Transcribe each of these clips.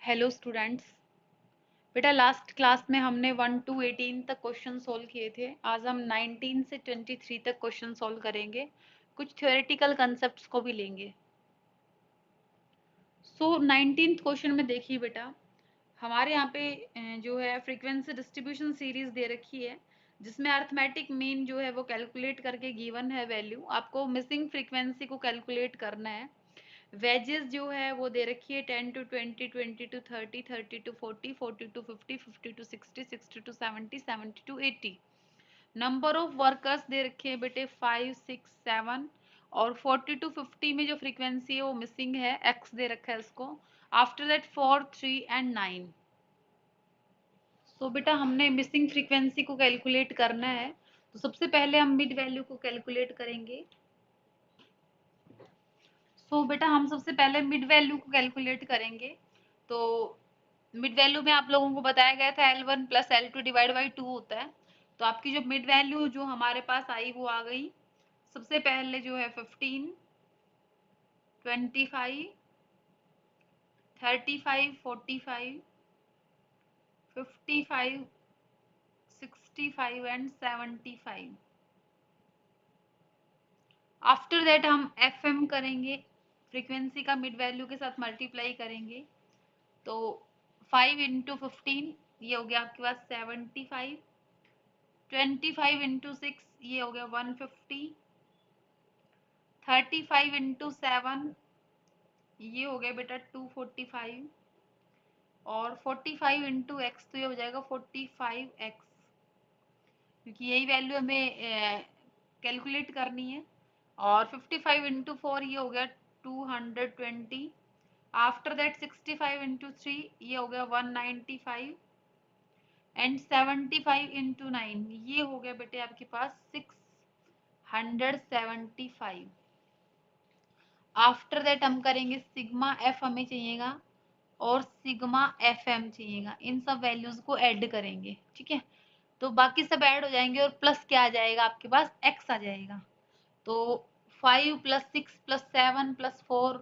Hello students. बेटा last class में हमने 1 to 18 तक क्वेश्चन सोल्व किए थे। आज हम 19 से 23 तक क्वेश्चन सोल्व करेंगे, कुछ थ्योरेटिकल कंसेप्ट्स को भी लेंगे। सो 19th क्वेश्चन में देखिए बेटा, हमारे यहाँ पे जो है फ्रीक्वेंसी डिस्ट्रीब्यूशन सीरीज दे रखी है, जिसमें अर्थमेटिक मीन जो है वो कैलकुलेट करके गिवन है वैल्यू। आपको मिसिंग फ्रीक्वेंसी को कैलकुलेट करना है। वेजेस जो है वो दे रखी है 10 to 20, 20 to 30, 30 to 40, 40 to 50, 50 to 60, 60 to 70, 70 to 80। Number of workers they रखे हैं बेटे 5, 6, 7 और 40 to 50 में जो फ्रीक्वेंसी है वो मिसिंग है, एक्स दे रखा है उसको। After that 4, 3 and 9। तो बेटा हमने मिसिंग फ्रीक्वेंसी को कैलकुलेट करना है, तो सबसे पहले हम मिड वैल्यू को कैलकुलेट करेंगे। बेटा हम सबसे पहले मिड वैल्यू को कैलकुलेट करेंगे। तो मिड वैल्यू में आप लोगों को बताया गया था L1 plus L2 divide by 2 होता है। तो आपकी जो मिड वैल्यू जो हमारे पास आई वो आ गई। सबसे पहले जो है 15, 25, 35, 45, 55, 65 एंड 75। आफ्टर दैट हम FM करेंगे, फ्रीक्वेंसी का मिड वैल्यू के साथ मल्टीप्लाई करेंगे। तो 5 इंटू 15 ये हो गया आपके पास 75, 25 इंटू 6 ये हो गया 150, 35 इंटू 7 ये हो गया बेटा 245 और 45 इंटू एक्स तो ये हो जाएगा 45x, क्योंकि यही वैल्यू हमें कैलकुलेट करनी है। और 55 इंटू 4 ये हो गया 220। आफ्टर दैट 65 इंटू 3 ये हो गया 195 एंड 75 इंटू 9 ये हो गया बेटे आपके पास 675। आफ्टर दैट हम करेंगे सिग्मा एफ हमें चाहिएगा और सिग्मा एफ एम चाहिएगा। इन सब वैल्यूज को ऐड करेंगे, ठीक है। तो बाकी सब ऐड हो जाएंगे और प्लस क्या आ जाएगा आपके पास, एक्स आ जाएगा। तो 5 plus 6 plus 7 plus 4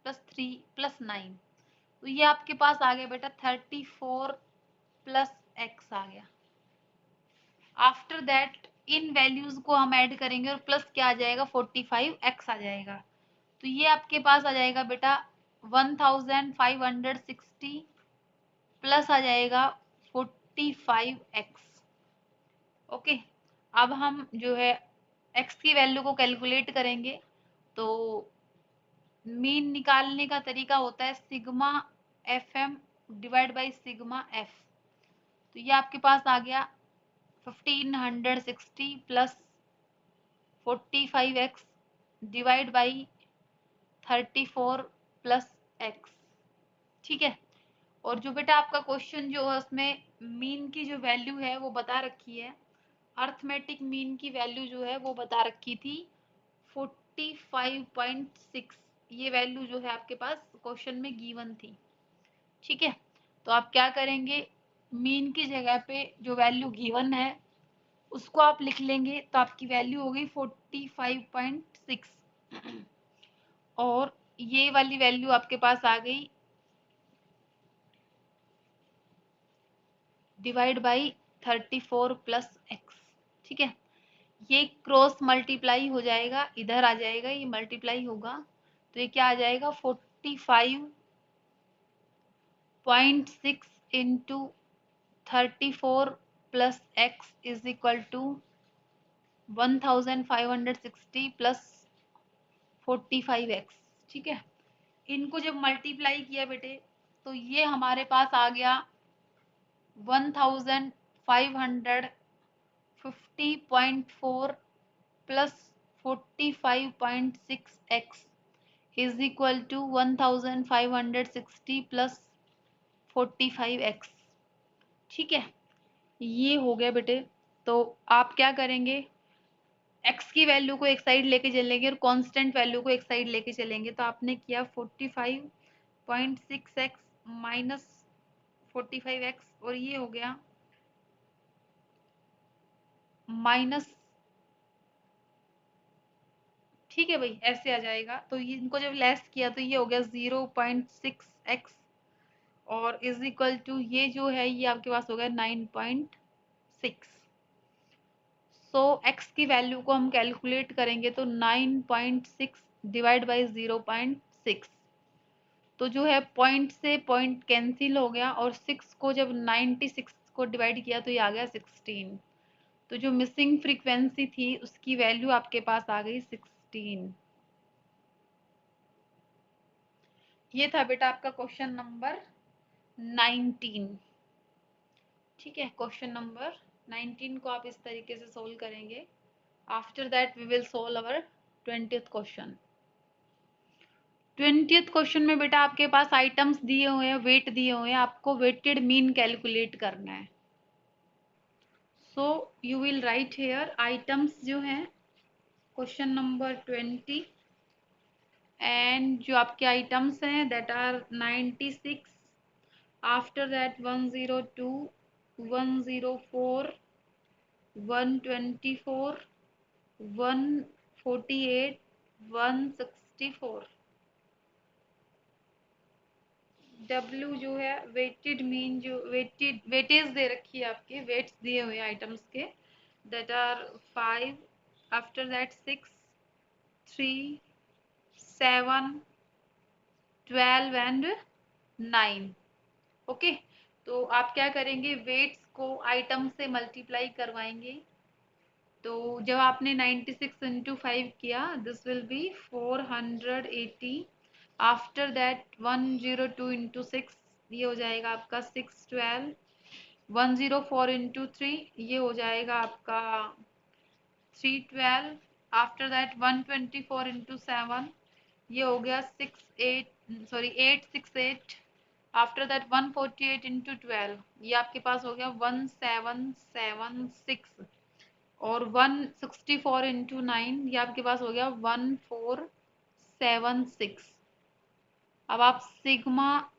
plus 3 plus 9, तो ये आपके पास आ गया बेटा 34 प्लस एक्स आ गया। आफ्टर दैट इन वैल्यूज को हम ऐड करेंगे और प्लस क्या आ जाएगा 45x आ जाएगा। तो ये आपके पास आ जाएगा बेटा 1560 प्लस आ जाएगा 45x। ओके, अब हम जो है x की वैल्यू को कैलकुलेट करेंगे। तो मीन निकालने का तरीका होता है sigma F M divide by sigma F. तो ये आपके पास आ गया 1560 plus 45x divide by 34 plus x, ठीक है। और जो बेटा आपका क्वेश्चन जो है उसमें मीन की जो वैल्यू है वो बता रखी है, अर्थमेटिक मीन की वैल्यू जो है वो बता रखी थी 45.6। ये वैल्यू जो है आपके पास क्वेश्चन में गिवन थी, ठीक है। तो आप क्या करेंगे, मीन की जगह पे जो वैल्यू गिवन है उसको आप लिख लेंगे, तो आपकी वैल्यू हो गई 45.6 और ये वाली वैल्यू आपके पास आ गई डिवाइड बाई 34 प्लस एक्स, ठीक है। ये क्रॉस मल्टीप्लाई हो जाएगा, इधर आ जाएगा, ये मल्टीप्लाई होगा, तो ये क्या आ जाएगा 45.6 into 34 plus x is equal to 1560 plus 45x, ठीक है। इनको जब मल्टीप्लाई किया बेटे तो ये हमारे पास आ गया 1550.4 plus 45.6x is equal to 1560 plus 45x, ठीक है। ये हो गया बेटे। तो आप क्या करेंगे, x की वैल्यू को एक साइड लेके चलेंगे और कांस्टेंट वैल्यू को एक साइड लेके चलेंगे। तो आपने किया 45.6x माइनस 45x और ये हो गया माइनस, ठीक है भाई, ऐसे आ जाएगा। तो ये इनको जब लेस किया तो ये हो गया 0.6x और इज इक्वल टू ये जो है ये आपके पास हो गया 9.6। सो x की वैल्यू को हम कैलकुलेट करेंगे तो 9.6 डिवाइड बाई 0.6, तो जो है पॉइंट से पॉइंट कैंसिल हो गया और 6 को जब 96 को डिवाइड किया तो ये आ गया 16। तो जो मिसिंग फ्रीक्वेंसी थी उसकी वैल्यू आपके पास आ गई 16। ये था बेटा आपका क्वेश्चन नंबर 19। ठीक है, क्वेश्चन नंबर 19 को आप इस तरीके से सोल्व करेंगे। After that we will solve our 20th question. 20th question में बेटा आपके पास आइटम्स दिए हुए हैं, वेट दिए हुए हैं, आपको वेटेड मीन कैलकुलेट करना है। So you will write here items जो हैं क्वेश्चन नंबर 20, एंड जो आपके आइटम्स हैं that are 96, after that 102, 104, 124, 148, 164। W जो है वेटेड मीन, जो वेटेज दे रखी है, आपके वेट्स दिए हुए हैं आइटम्स के, that are 5, after that 6, 3, 7, 12 and 9। Okay, तो आप क्या करेंगे, वेट्स को आइटम से मल्टीप्लाई करवाएंगे। तो जब आपने 96 इंटू 5 किया this will be 480। After that 102 into 6 ये हो जाएगा आपका 612। 104 इंटू 3 ये हो जाएगा आपका 312। आफ्टर दैट 124 इंटू 7 ये हो गया 868। आफ्टर दैट 148 इंटू 12 ये आपके पास हो गया 1776। और 164 इंटू 9 ये आपके पास हो गया 1476। अब आप सिग्मा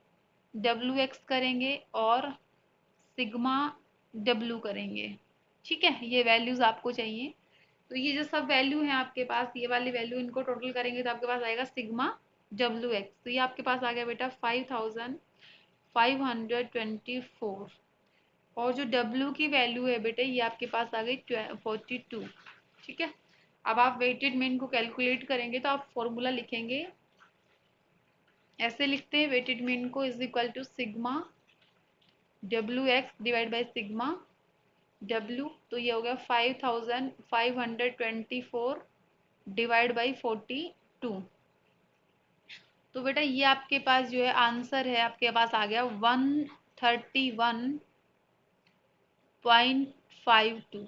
डब्ल्यू एक्स करेंगे और सिग्मा डब्ल्यू करेंगे। ठीक है, ये वैल्यूज आपको चाहिए। तो ये जो सब वैल्यू है आपके पास, ये वाली वैल्यू इनको टोटल करेंगे तो आपके पास आएगा सिग्मा डब्ल्यू एक्स। तो ये आपके पास आ गया बेटा 5524। और जो W की वैल्यू है बेटे ये आपके पास आ गई 42। ठीक है, अब आप वेटेड मीन को कैलकुलेट करेंगे तो आप फॉर्मूला लिखेंगे, ऐसे लिखते हैं वेटेड मीन को, is equal to sigma WX divide by sigma W। तो ये हो गया 5524 डिवाइड बाई 42। तो बेटा ये आपके पास जो है आंसर है, आपके पास आ गया 131.52।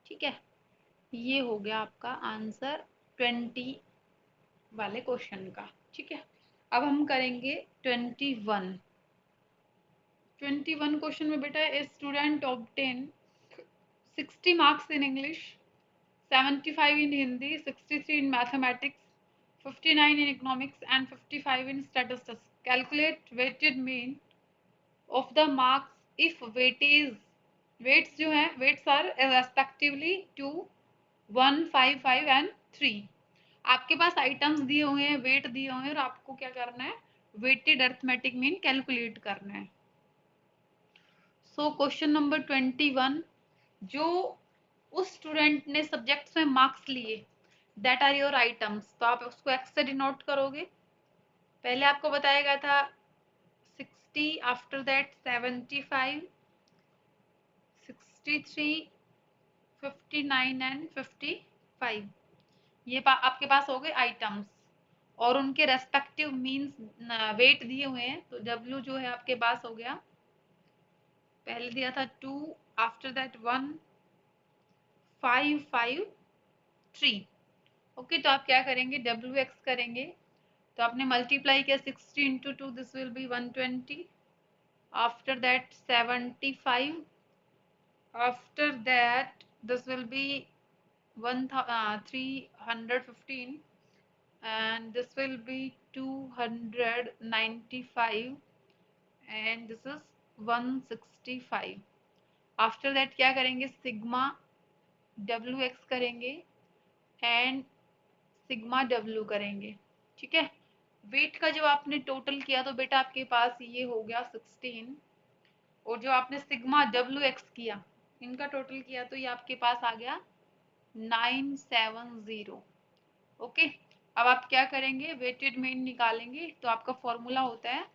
ठीक है, ये हो गया आपका आंसर 20 वाले क्वेश्चन का। ठीक है, अब हम करेंगे 21। 21 क्वेश्चन में बेटा a student obtain 60 marks in English, 75 in Hindi, 63 in mathematics, 59 in economics and 55 in statistics. Calculate weighted mean of the marks if weights जो हैं weights are respectively 2, 1, 5, 5 and 3। आपके पास आइटम्स दिए हुए हैं, वेट दिए हुए हैं और आपको क्या करना है, वेटेड अरिथमेटिक मीन कैलकुलेट करना है। सो क्वेश्चन नंबर 21, जो उस स्टूडेंट ने सब्जेक्ट्स में मार्क्स लिए दैट आर योर आइटम्स, तो आप उसको एक्स से डिनोट करोगे। पहले आपको बताया गया था 60, आफ्टर दैट 75, 63, 59 एंड 55। ये आपके पास हो गए आइटम्स और उनके रेस्पेक्टिव मीन्स वेट दिए हुए हैं। तो W जो है आपके पास हो गया, पहले दिया था 2, आफ्टर दैट 1, 5, 5, 3। ओके, तो आप क्या करेंगे, WX करेंगे। तो आपने मल्टीप्लाई किया 60 into 2 this will be 120। After that 75, after that this will be 315 and this will be 295 and this is 165। After that क्या करेंगे, सिग्मा WX करेंगे एंड सिग्मा W करेंगे। ठीक है, वेट का जब आपने टोटल किया तो बेटा आपके पास ये हो गया 16, और जो आपने सिग्मा डब्ल्यू एक्स किया, इनका टोटल किया तो ये आपके पास आ गया 970। ओके, अब आप क्या करेंगे, वेटेड मीन निकालेंगे। तो आपका फॉर्मूला होता है,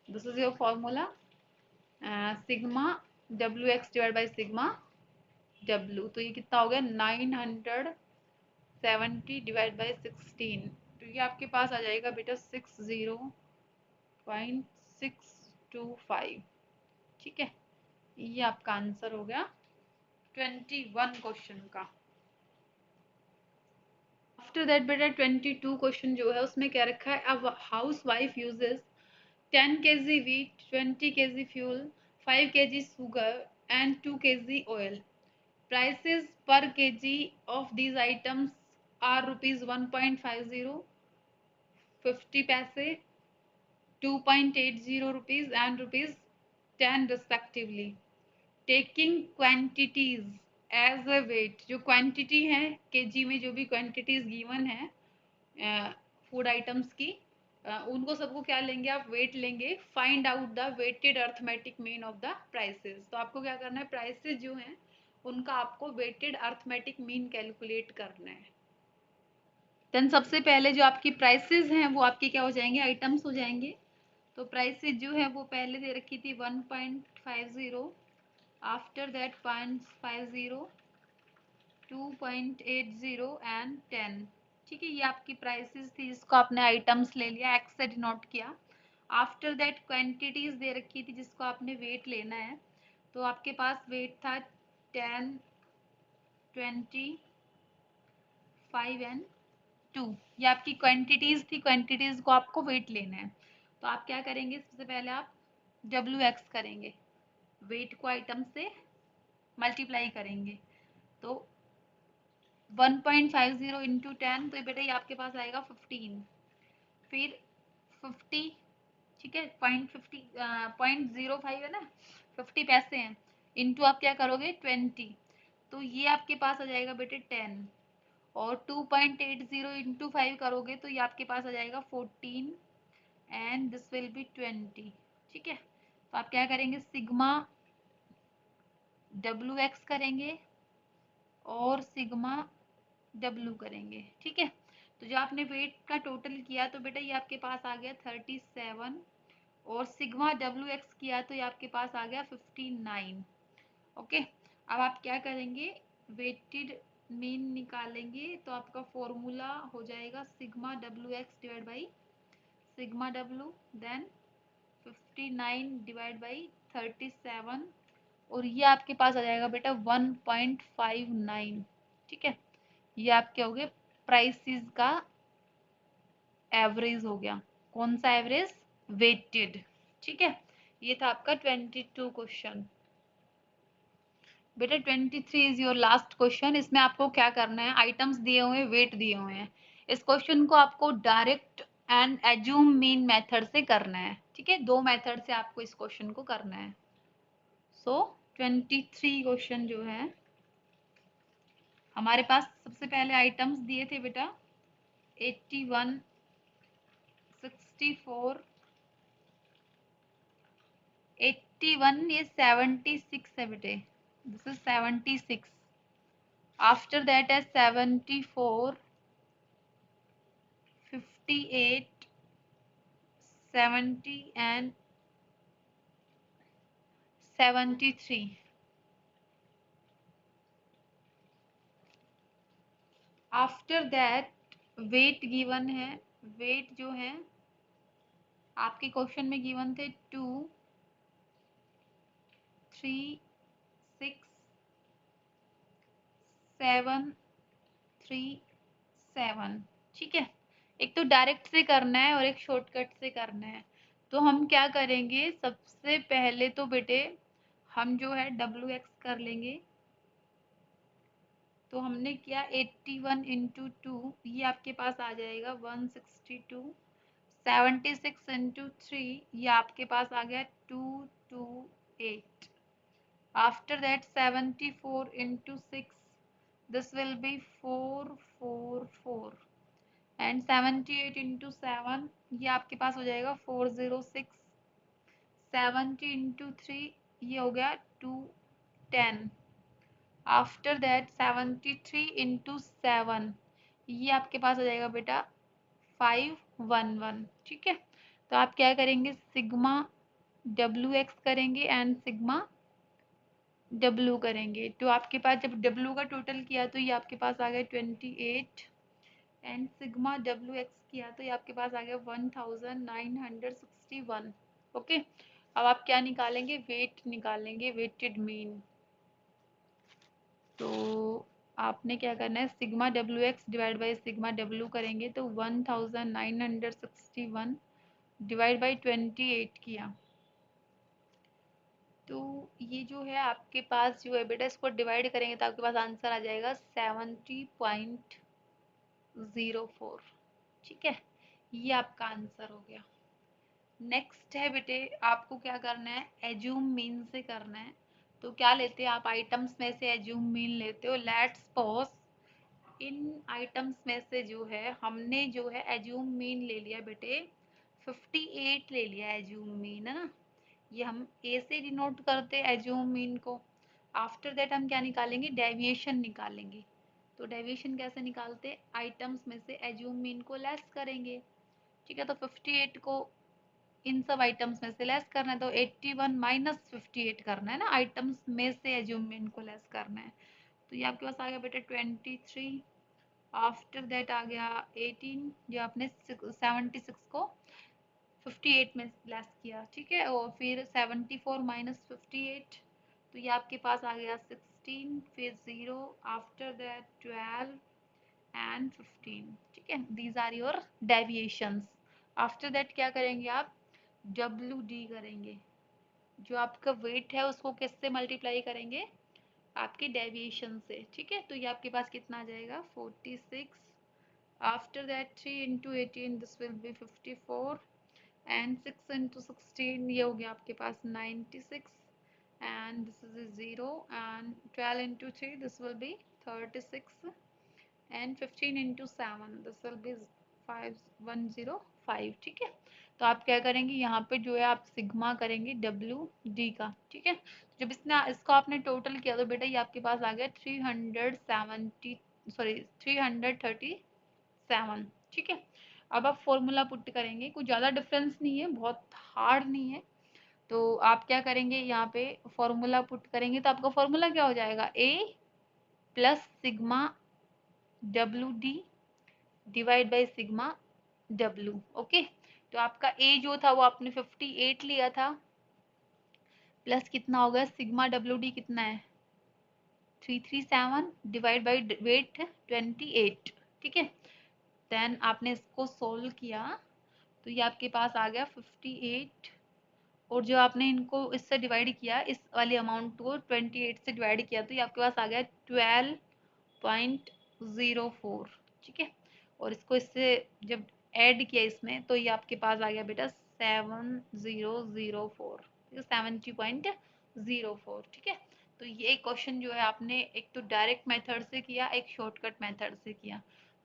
this is your formula, sigma W X divide by sigma W. तो ये कितना हो गया, 970 डिवाइड बाई 16। तो ये आपके पास आ जाएगा बेटा 60.625। ठीक है, ये आपका आंसर हो गया 21 क्वेश्चन का। आफ्टर दैट बेटा 22 क्वेश्चन जो है उसमें क्या रखा है, अब house wife uses 10 kg wheat, 20 kg fuel, 5 kg sugar and 2 kg oil. Prices per kg of these items are rupees 1.50, 50 paise, 2.80 rupees and rupees 10 respectively. Taking quantities as a weight, जो quantity है KG में, जो भी quantities given है food items की, उनको सबको क्या लेंगे आप, वेट लेंगे। Find out the weighted arithmetic mean of the prices. तो आपको क्या करना है, प्राइसेस जो हैं उनका आपको वेटेड अर्थमेटिक मीन कैलकुलेट करना है। देन सबसे पहले जो आपकी प्राइसेस हैं वो आपके क्या हो जाएंगे, आइटम्स हो जाएंगे। तो प्राइसेस जो है वो पहले दे रखी थी 1.50, आफ्टर दैट 0.50, 2.80 एंड 10। ठीक है, ये आपकी प्राइसेस थी जिसको आपने आइटम्स ले लिया, एक्स से डिनोट किया। आफ्टर दैट क्वांटिटीज दे रखी थी जिसको आपने वेट लेना है। तो आपके पास वेट था 10, 20, 5 एंड 2। ये आपकी क्वांटिटीज थी, क्वांटिटीज को आपको वेट लेना है। तो आप क्या करेंगे, सबसे पहले आप डब्ल्यू एक्स करेंगे, वेट को आइटम से मल्टीप्लाई करेंगे। तो 1.50 इंटू 10, तो बेटा ये आपके पास आएगा 15। फिर 50, ठीक है, 0.05 है ना, 50 पैसे हैं, इंटू आप क्या करोगे 20, तो ये आपके पास आ जाएगा बेटे 10। और 2.80 इंटू 5 करोगे तो ये आपके पास आ जाएगा 14 एंड दिस विल बी 20। ठीक है, तो आप क्या करेंगे, सिग्मा डब्ल्यू एक्स करेंगे और सिग्मा डब्ल्यू करेंगे। ठीक है, तो जो आपने वेट का टोटल किया तो बेटा ये आपके पास आ गया 37, और सिग्मा डब्ल्यू एक्स किया तो ये आपके पास आ गया 59। ओके, अब आप क्या करेंगे, वेटेड मीन निकालेंगे। तो आपका फॉर्मूला हो जाएगा sigma W X divide by sigma W, then 59 divide by 37, और ये आपके पास आ जाएगा बेटा 1.59। ठीक है, ये आपके हो गए प्राइसेस का एवरेज हो गया। कौन सा एवरेज, वेटेड। ठीक है, ये था आपका 22 क्वेश्चन। बेटा 23 इज योर लास्ट क्वेश्चन। इसमें आपको क्या करना है, आइटम्स दिए हुए हैं, वेट दिए हुए हैं। इस क्वेश्चन को आपको direct and assume mean method से करना है। ठीक है, दो मेथड से आपको इस क्वेश्चन को करना है। सो 23 क्वेश्चन जो है हमारे पास, सबसे पहले आइटम्स दिए थे बेटा 81, 64, 81, ये 76 है बेटे, दिस इज 76। आफ्टर दैट है 74, 58, 70 and 73। After that wait given है, वेट जो है आपके क्वेश्चन में गिवन थे 2, 3, 6, 7, 3, 7। ठीक है, एक तो डायरेक्ट से करना है और एक शॉर्टकट से करना है। तो हम क्या करेंगे, सबसे पहले तो बेटे हम जो है डब्ल्यू एक्स कर लेंगे। तो हमने किया 81 इंटू 2, ये आपके पास आ जाएगा 162। 76 इंटू 3, ये आपके पास आ गया 228। After that 74 into 6, this will be 444। And 78 into 7 ये आपके पास हो जाएगा 406। 70 इंटू 3 ये हो गया 210। आफ्टर दैट 73 इंटू 7 ये आपके पास हो जाएगा बेटा 511। ठीक है, तो आप क्या करेंगे, सिग्मा डब्ल्यू एक्स करेंगे एंड सिग्मा डब्ल्यू करेंगे। तो आपके पास जब डब्ल्यू का टोटल किया तो ये आपके पास आ गया 28 एंड सिग्मा डब्ल्यू एक्स किया तो ये आपके पास आ गया 1961। ओके, अब आप क्या निकालेंगे, वेट निकालेंगे, वेटेड मीन। तो आपने क्या करना है, sigma W X divide by sigma W करेंगे तो 1961 डिवाइड बाई 28 किया तो ये जो है आपके पास जो है बेटा, इसको डिवाइड करेंगे तो आपके पास आंसर आ जाएगा 70.04। ठीक है, ये आपका आंसर हो गया। नेक्स्ट है बेटे, आपको क्या करना है, एज्यूम मीन से करना है। तो क्या लेते हैं आप, आइटम्स में से एज्यूम मीन लेते हो। लेट्स सपोज इन आइटम्स में से जो है हमने जो है एज्यूम मीन ले लिया बेटे 58 ले लिया एज्यूम मीन, है ना। ये हम ए से डिनोट करते हैं एज्यूम मीन को। आफ्टर दैट हम क्या निकालेंगे, डेविएशन निकालेंगे। तो डेविएशन कैसे निकालते, आइटम्स में से एज्यूम मीन को लेस करेंगे। ठीक है, तो 58 को इन सब आइटम्स में से लेस करना है तो 81 माइनस 58 करना है ना, आइटम्स में से एज्यूम मीन को लेस करना है। तो ये आपके पास आ गया बेटा 23। आफ्टर दैट आ गया 18 जो आपने 76 को 58 में लेस किया। ठीक है, और फिर 74 माइनस 58 तो ये आपके पास आ गया 16, फिर 0, आफ्टर दैट 12 एंड 15। ठीक है, these are your deviations. After that क्या करेंगे आप, डब्ल्यू डी करेंगे। जो आपका वेट है उसको किससे मल्टीप्लाई करेंगे, आपके डेविएशन से। ठीक है, तो ये आपके पास कितना आ जाएगा 46। After that 3 into 18 this will be 54 and 6 into 16 ये हो गया आपके पास 96 and this is 0 and 12 into 3 this will be 36 and 15 into 7 this will be 5105। ठीक है, तो आप क्या करेंगे, यहाँ पे जो है आप सिग्मा करेंगे डब्ल्यू डी का। ठीक है, जब इसको आपने टोटल किया तो बेटा ये आपके पास आ गया 370, सॉरी 337। ठीक है, अब आप फॉर्मूला पुट करेंगे, कुछ ज़्यादा डिफरेंस नहीं है, बहुत हार्ड नहीं है। तो आप क्या करेंगे, यहाँ पे फॉर्मूला पुट करेंगे तो आपका फॉर्मूला क्या हो जाएगा, A plus sigma W D divide by sigma W. Okay, तो आपका ए जो था वो आपने 58 लिया था, प्लस कितना होगा सिग्मा डब्ल्यू डी कितना है 337 डिवाइड बाई वेट 28। ठीक है, देन आपने इसको सोल्व किया तो ये आपके पास आ गया 58 और जो आपने इनको इससे डिवाइड किया, इस वाले अमाउंट को 28 से डिवाइड किया तो ये आपके पास आ गया 12.04। ठीक है, और इसको इससे जब ऐड किया इसमें तो ये आपके पास आ गया बेटा 7004, 70.04। ठीक है, तो ये क्वेश्चन जो है आपने एक तो डायरेक्ट मेथड से किया, एक शॉर्टकट मेथड से किया।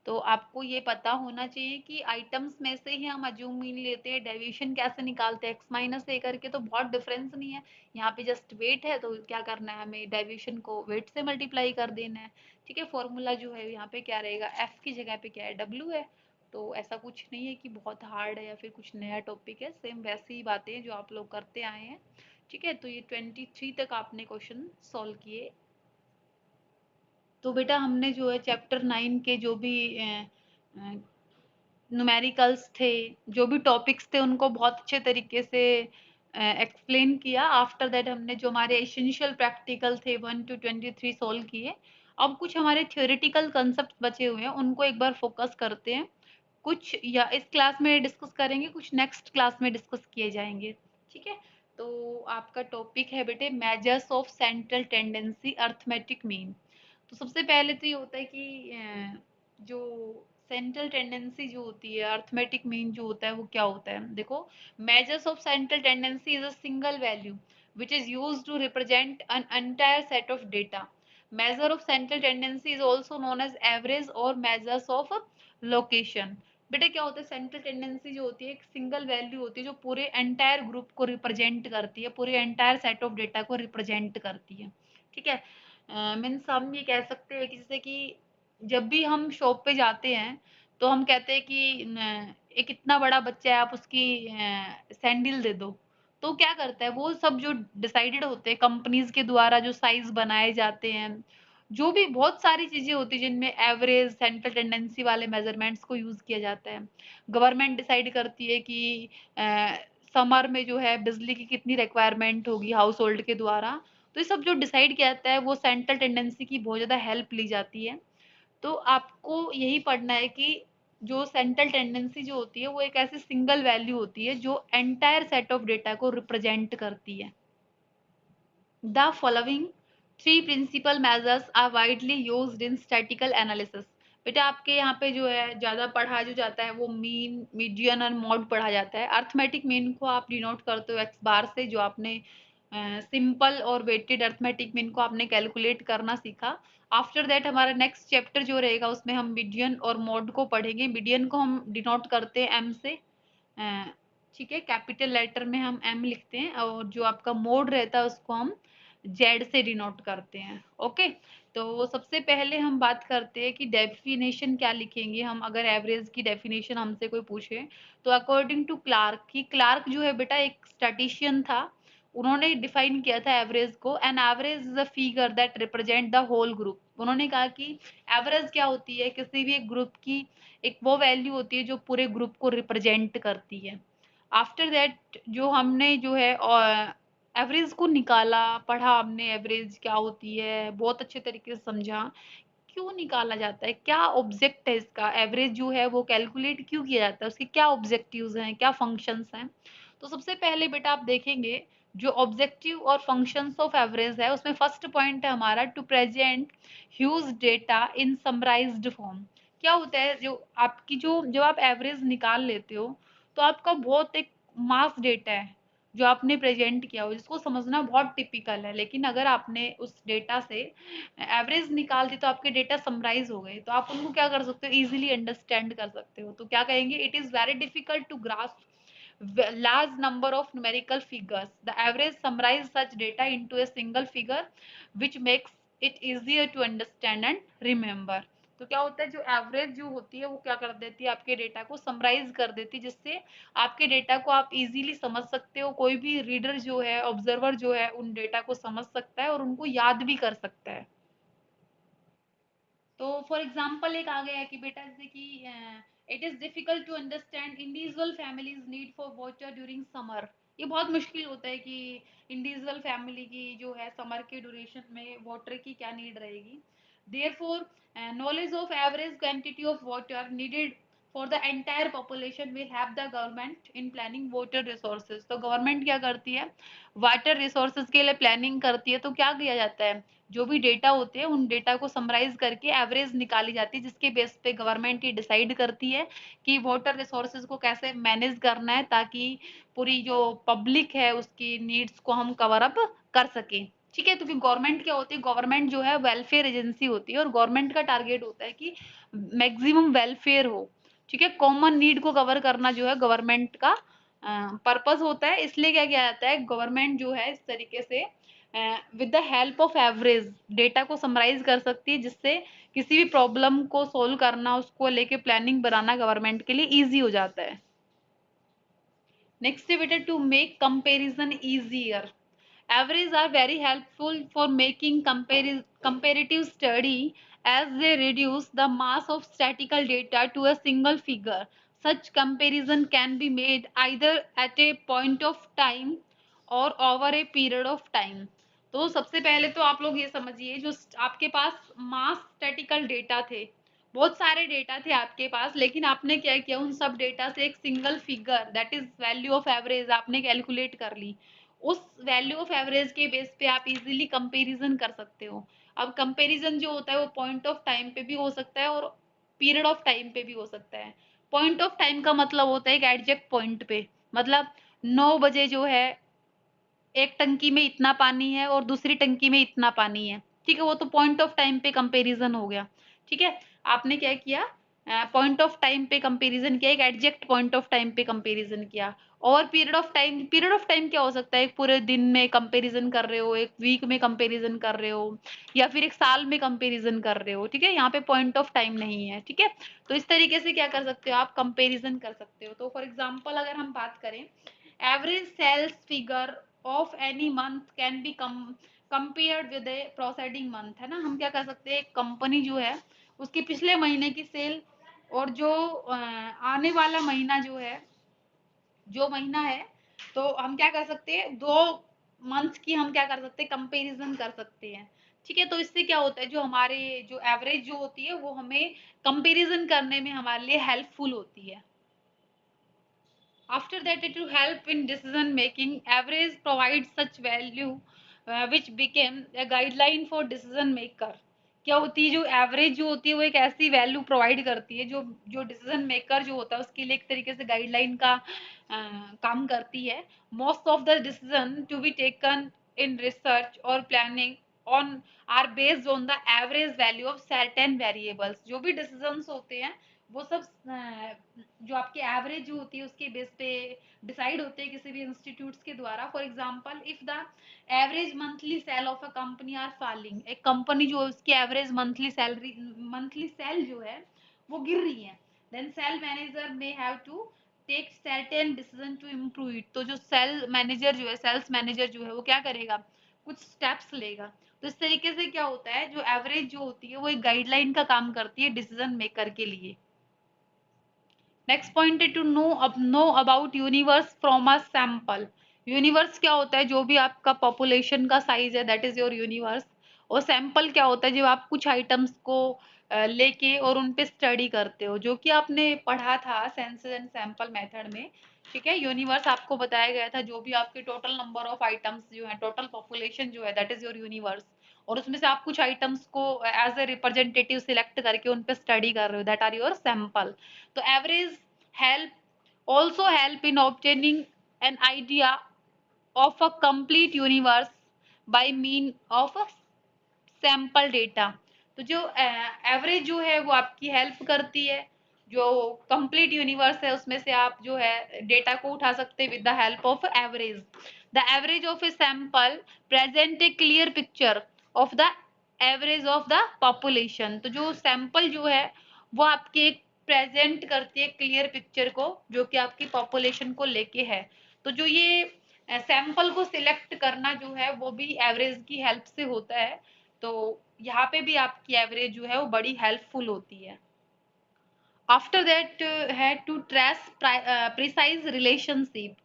तो आपको ये पता होना चाहिए कि आइटम्स में से ही हम अज्यूम मीन लेते हैं, डेविएशन कैसे निकालते हैं, एक्स माइनस ए करके, तो बहुत डिफरेंस नहीं है। यहाँ पे जस्ट वेट है तो क्या करना है, हमें डेविएशन को वेट से मल्टीप्लाई कर देना है। ठीक है, फॉर्मूला जो है यहाँ पे क्या रहेगा, एफ की जगह पे क्या है, डब्ल्यू है। तो ऐसा कुछ नहीं है कि बहुत हार्ड है या फिर कुछ नया टॉपिक है, सेम वैसी ही बातें जो आप लोग करते आए हैं। ठीक है, तो ये 23 तक आपने क्वेश्चन सॉल्व किए। तो बेटा हमने जो है चैप्टर 9 के जो भी न्यूमेरिकल्स थे, जो भी टॉपिक्स थे उनको बहुत अच्छे तरीके से एक्सप्लेन किया। आफ्टर दैट हमने जो हमारे एसेंशियल प्रैक्टिकल थे 1 to 23 सॉल्व किए। अब कुछ हमारे थ्योरेटिकल कंसेप्ट बचे हुए हैं, उनको एक बार फोकस करते हैं। कुछ या इस क्लास में डिस्कस करेंगे, कुछ नेक्स्ट क्लास में डिस्कस किए जाएंगे। ठीक है, तो आपका टॉपिक है बेटे measures of central tendency arithmetic mean. तो सबसे पहले तो ये होता है कि जो सेंट्रल टेंडेंसी जो होती है, अर्थमेटिक मीन जो होता है वो क्या होता है, देखो। Measures of central tendency is a single value which is used to represent an entire set of data. Measure of central tendency is also known as average or measures of location. बेटा क्या होता है, central tendency जो होती है एक single value होती है जो पूरे एंटायर ग्रुप को रिप्रेजेंट करती है, पूरे एंटायर सेट ऑफ डेटा को रिप्रेजेंट करती है। ठीक है, मीन्स हम ये कह सकते हैं कि जैसे कि जब भी हम शॉप पे जाते हैं तो हम कहते हैं कि एक इतना बड़ा बच्चा है, आप उसकी सैंडल दे दो। तो क्या करता है, वो सब जो डिसाइडेड होते हैं कंपनीज के द्वारा, जो साइज बनाए जाते हैं, जो भी बहुत सारी चीजें होती है जिनमें एवरेज सेंट्रल टेंडेंसी वाले मेजरमेंट्स को यूज किया जाता है। गवर्नमेंट डिसाइड करती है कि समर में जो है बिजली की कितनी रिक्वायरमेंट होगी हाउस होल्ड के द्वारा। तो ये सब जो डिसाइड किया जाता है वो सेंट्रल टेंडेंसी की बहुत ज्यादा हेल्प ली जाती है। तो आपको यही पढ़ना है कि जो सेंट्रल टेंडेंसी जो होती है वो एक ऐसी सिंगल वैल्यू होती है जो एंटायर सेट ऑफ डेटा को रिप्रेजेंट करती है। The following three principal measures are widely used in statistical analysis। बेटा आपके यहाँ पे जो है ज़्यादा पढ़ा जो जाता है वो मीन, मीडियन और मॉड पढ़ा जाता है। अर्थमेटिक मीन को आप डिनोट करते हो एक्स बार से, जो आपने सिंपल और वेटेड अर्थमेटिक मीन को आपने कैलकुलेट करना सीखा। आफ्टर दैट हमारा नेक्स्ट चैप्टर जो रहेगा उसमें हम मीडियन और मॉड को पढ़ेंगे। मीडियन को हम डिनोट करते हैं एम से, ठीक है, कैपिटल लेटर में हम एम लिखते हैं, और जो आपका मोड रहता है उसको हम जेड से डिनोट करते हैं। ओके, तो सबसे पहले हम बात करते हैं कि डेफिनेशन क्या लिखेंगे हम, अगर एवरेज की डेफिनेशन हमसे कोई पूछे तो अकॉर्डिंग टू क्लार्क, की क्लार्क जो है बेटा एक स्टैटिशियन था, उन्होंने डिफाइन किया था एवरेज को। An average is a figure that represent the whole group. उन्होंने कहा कि एवरेज क्या होती है, किसी भी एक ग्रुप की एक वो वैल्यू होती है जो पूरे ग्रुप को रिप्रेजेंट करती है। आफ्टर दैट जो हमने जो है एवरेज को निकाला, पढ़ा हमने एवरेज क्या होती है, बहुत अच्छे तरीके से समझा क्यों निकाला जाता है, क्या ऑब्जेक्ट है इसका, एवरेज जो है वो कैलकुलेट क्यों किया जाता है, उसके क्या ऑब्जेक्टिव्स हैं, क्या फंक्शंस हैं। तो सबसे पहले बेटा आप देखेंगे जो ऑब्जेक्टिव और फंक्शंस ऑफ एवरेज है उसमें फर्स्ट पॉइंट है हमारा to present huge data in summarised form. क्या होता है, जो आपकी जो जब आप एवरेज निकाल लेते हो तो आपका बहुत एक मास डेटा है जो आपने प्रेजेंट किया हो, जिसको समझना बहुत टिपिकल है। लेकिन अगर आपने उस डेटा से एवरेज निकाल दी तो आपके डेटा समराइज हो गए, तो आप उनको क्या कर सकते हो, इजीली अंडरस्टैंड कर सकते हो। तो क्या कहेंगे, it is very difficult to grasp large number of numerical figures. The average summarize such data into a single figure which makes it easier to understand and remember। तो क्या होता है, जो एवरेज जो होती है वो क्या कर देती है, आपके डेटा को समराइज कर देती है, जिससे आपके डेटा को आप इजीली समझ सकते हो। कोई भी रीडर जो है, ऑब्जर्वर जो है, उन डेटा को समझ सकता है और उनको याद भी कर सकता है। तो फॉर एग्जाम्पल एक आ गया है कि बेटा जैसे कि it is difficult to understand individual families need for water during summer. ये बहुत मुश्किल होता है कि इंडिविजुअल फैमिली की जो है समर के ड्यूरेशन में वाटर की क्या नीड रहेगी। Therefore knowledge of average quantity of water needed for the entire population will help the government in planning water resources। तो गवर्नमेंट क्या करती है, वाटर रिसोर्सेज के लिए प्लानिंग करती है। तो क्या किया जाता है, जो भी डेटा होते हैं उन डेटा को समराइज करके एवरेज निकाली जाती है, जिसके बेस पे गवर्नमेंट ये डिसाइड करती है कि वाटर रिसोर्सेज को कैसे मैनेज करना है, ताकि पूरी जो पब्लिक है उसकी नीड्स को हम कवर अप कर सकें। ठीक है, तो फिर गवर्नमेंट क्या होती है, गवर्नमेंट जो है वेलफेयर एजेंसी होती है, और गवर्नमेंट का टारगेट होता है कि मैक्सिमम वेलफेयर हो। ठीक है, कॉमन नीड को कवर करना जो है गवर्नमेंट का पर्पस होता है। इसलिए क्या किया जाता है, गवर्नमेंट जो है इस तरीके से with the help of average data को समराइज कर सकती है, जिससे किसी भी प्रॉब्लम को सोल्व करना, उसको लेके प्लानिंग बनाना गवर्नमेंट के लिए इजी हो जाता है। नेक्स्ट है बेटा to make comparison easier. Averages are very helpful for making comparative study as they reduce the mass of statistical data to a single figure. Such comparison can be made either at a point of time or over a period of time। तो सबसे पहले तो आप लोग ये समझिए, जो आपके पास मास स्टैटिकल डेटा थे, बहुत सारे डेटा थे आपके पास, लेकिन आपने क्या किया, उन सब डेटा से एक single figure that is value of average आपने कैलकुलेट कर ली। उस वैल्यू ऑफ एवरेज के बेस पे आप इजीली कंपैरिजन कर सकते हो। अब कंपैरिजन जो होता है वो पॉइंट ऑफ टाइम पे भी हो सकता है और पीरियड ऑफ टाइम पे भी हो सकता है। पॉइंट ऑफ टाइम का मतलब होता है एक एग्जैक्ट पॉइंट पे, मतलब 9 बजे जो है एक टंकी में इतना पानी है और दूसरी टंकी में इतना पानी है। ठीक है, वो तो पॉइंट ऑफ टाइम पे कंपैरिजन हो गया। ठीक है, आपने क्या किया, पॉइंट ऑफ टाइम पे कंपैरिजन किया, एक एग्जैक्ट पॉइंट ऑफ टाइम पे कंपैरिजन किया। और पीरियड ऑफ टाइम क्या हो सकता है, एक पूरे दिन में कंपैरिजन कर रहे हो, एक वीक में कंपैरिजन कर रहे हो, या फिर एक साल में कंपैरिजन कर रहे हो, ठीक है, यहाँ पे पॉइंट ऑफ टाइम नहीं है, ठीक है। तो इस तरीके से क्या कर सकते हो आप, कंपैरिजन कर सकते हो। तो फॉर एग्जांपल अगर हम बात करें, average sales figure of any month can be compared with a proceeding month, है ना। हम क्या कर सकते हैं, एक कंपनी जो है उसके पिछले महीने की सेल और जो आने वाला महीना जो है, जो महीना है, तो हम क्या कर सकते हैं, दो मंथ की हम क्या कर सकते हैं, कंपैरिजन कर सकते हैं, ठीक है। तो इससे क्या होता है, जो हमारे जो एवरेज जो होती है वो हमें कंपैरिजन करने में हमारे लिए हेल्पफुल होती है। After that, to help in decision making, average provides such value which became a guideline for decision maker. क्या होती है, जो एवरेज जो होती है वो एक ऐसी वैल्यू प्रोवाइड करती है जो जो डिसीजन मेकर जो होता है उसके लिए एक तरीके से गाइडलाइन का काम करती है। Most of the decision to be taken in research और planning on are based on the average value of certain variables. जो भी डिसीजंस होते हैं वो सब जो आपकी एवरेज जो होती है उसके बेस पे डिसाइड होते हैं किसी भी इंस्टीट्यूट्स के द्वारा। For example, if the average monthly sale of a company are falling, एक कंपनी जो है उसकी एवरेज मंथली सेल जो है वो गिर रही है, then sale manager may have to take certain decision to improve it. तो जो सेल मैनेजर जो है, सेल्स मैनेजर जो है वो क्या करेगा, कुछ स्टेप्स लेगा। तो इस तरीके से क्या होता है, जो एवरेज जो होती है वो एक गाइडलाइन का काम करती है डिसीजन मेकर के लिए। नेक्स्ट पॉइंट है to know about universe from a sample. Universe क्या होता है, जो भी आपका पॉपुलेशन का साइज है दैट इज योर यूनिवर्स। और सैंपल क्या होता है, जब आप कुछ आइटम्स को लेके और उन पे स्टडी करते हो, जो कि आपने पढ़ा था सेंसस एंड सैंपल मेथड में, ठीक है। यूनिवर्स आपको बताया गया था, जो भी आपके टोटल नंबर ऑफ आइटम्स जो है, टोटल पॉपुलेशन जो है दैट इज योर यूनिवर्स। और उसमें से आप कुछ आइटम्स को एज ए रिप्रेजेंटेटिव सिलेक्ट करके उन पे स्टडी कर रहे हो, दैट आर योर सैंपल। तो average help also help in obtaining an idea of a complete universe by mean of a sample data. तो जो एवरेज जो है वो आपकी हेल्प करती है, जो कंप्लीट यूनिवर्स है उसमें से आप जो है डेटा को उठा सकते हैं with the help of average. The average of a sample present A clear picture of the average of the population. तो जो सैंपल जो है वो आपकी एक प्रेजेंट करती है क्लियर पिक्चर को, जो कि आपकी पॉपुलेशन को लेके है। तो जो ये सैंपल को सिलेक्ट करना जो है वो भी एवरेज की हेल्प से होता है। तो यहाँ पे भी आपकी एवरेज जो है वो बड़ी हेल्पफुल होती है। आफ्टर दैट है टू ट्रेस प्रिसाइज रिलेशनशिप।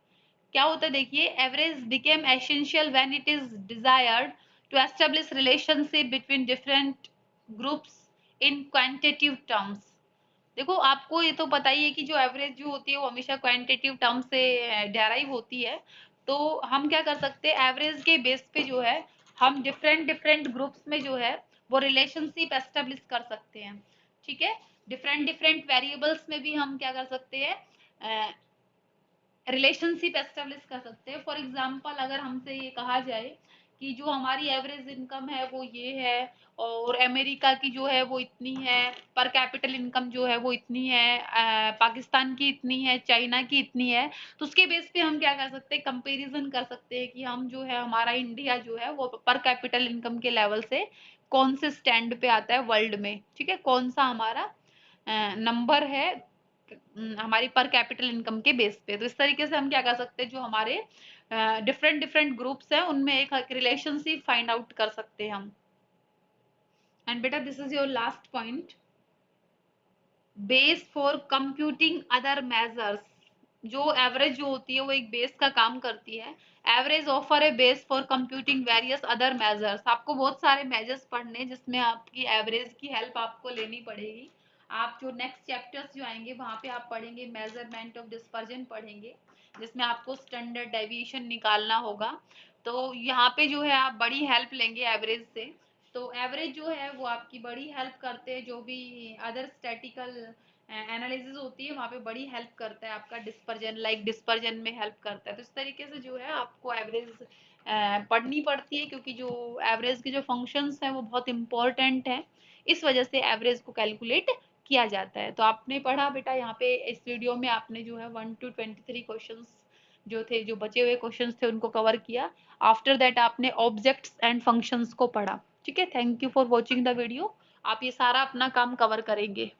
क्या होता है, देखिए, average became essential when it is desired to establish relationship between different groups in quantitative terms. देखो, आपको ये तो पता ही है कि जो एवरेज जो होती है वो हमेशा क्वांटिटेटिव टर्म से डेराइव होती है। तो हम क्या कर सकते हैं, एवरेज के बेस पे जो है हम डिफरेंट डिफरेंट ग्रुप्स में जो है वो रिलेशनशिप एस्टेब्लिश कर सकते हैं, ठीक है। डिफरेंट डिफरेंट वेरिएबल्स में भी हम क्या कर सकते हैं, रिलेशनशिप एस्टेब्लिश कर सकते हैं। फॉर एग्जांपल, अगर हमसे ये कहा जाए कि जो हमारी एवरेज इनकम है वो ये है, और अमेरिका की जो है वो इतनी है, पर कैपिटल इनकम जो है वो इतनी है, पाकिस्तान की इतनी है, चाइना की इतनी है। तो उसके बेस पे हम क्या कर सकते हैं, कंपैरिजन कर सकते हैं कि हम जो है हमारा इंडिया जो है वो पर कैपिटल इनकम के लेवल से कौन से स्टैंड पे आता है वर्ल्ड में, ठीक है, कौन सा हमारा नंबर है हमारी पर कैपिटल इनकम के बेस पे। तो इस तरीके से हम क्या कर सकते हैं, जो हमारे डिफरेंट डिफरेंट ग्रुप्स हैं उनमें एक रिलेशनशिप फाइंड आउट कर सकते हैं हम। एंड बेटा, this is your last point, base for computing other measures. जो एवरेज जो होती है वो एक बेस का काम करती है। Average offer A base for computing various other measures. आपको बहुत सारे मेजर्स पढ़ने जिसमें आपकी एवरेज की हेल्प आपको लेनी पड़ेगी। आप जो नेक्स्ट चैप्टर्स जो आएंगे वहां पे आप पढ़ेंगे मेजरमेंट ऑफ डिस्पर्जन पढ़ेंगे, जिसमें आपको स्टैंडर्ड डेविएशन निकालना होगा। तो यहाँ पे जो है आप बड़ी हेल्प लेंगे एवरेज से। तो एवरेज जो है वो आपकी बड़ी हेल्प करते हैं, जो भी अदर स्टैटिकल एनालिसिस होती है वहाँ पे बड़ी हेल्प करता है आपका डिस्पर्जन, लाइक डिस्पर्जन में हेल्प करता है। तो इस तरीके से जो है आपको एवरेज पढ़नी पड़ती है, क्योंकि जो एवरेज के जो फंक्शंस हैं वो बहुत इंपॉर्टेंट हैं, इस वजह से एवरेज को कैलकुलेट किया जाता है। तो आपने पढ़ा बेटा यहाँ पे इस वीडियो में आपने जो है 1 to 23 क्वेश्चंस जो थे, जो बचे हुए क्वेश्चंस थे उनको कवर किया। आफ्टर दैट आपने ऑब्जेक्ट्स एंड फंक्शंस को पढ़ा। ठीक है, thank you for watching the video. आप ये सारा अपना काम कवर करेंगे।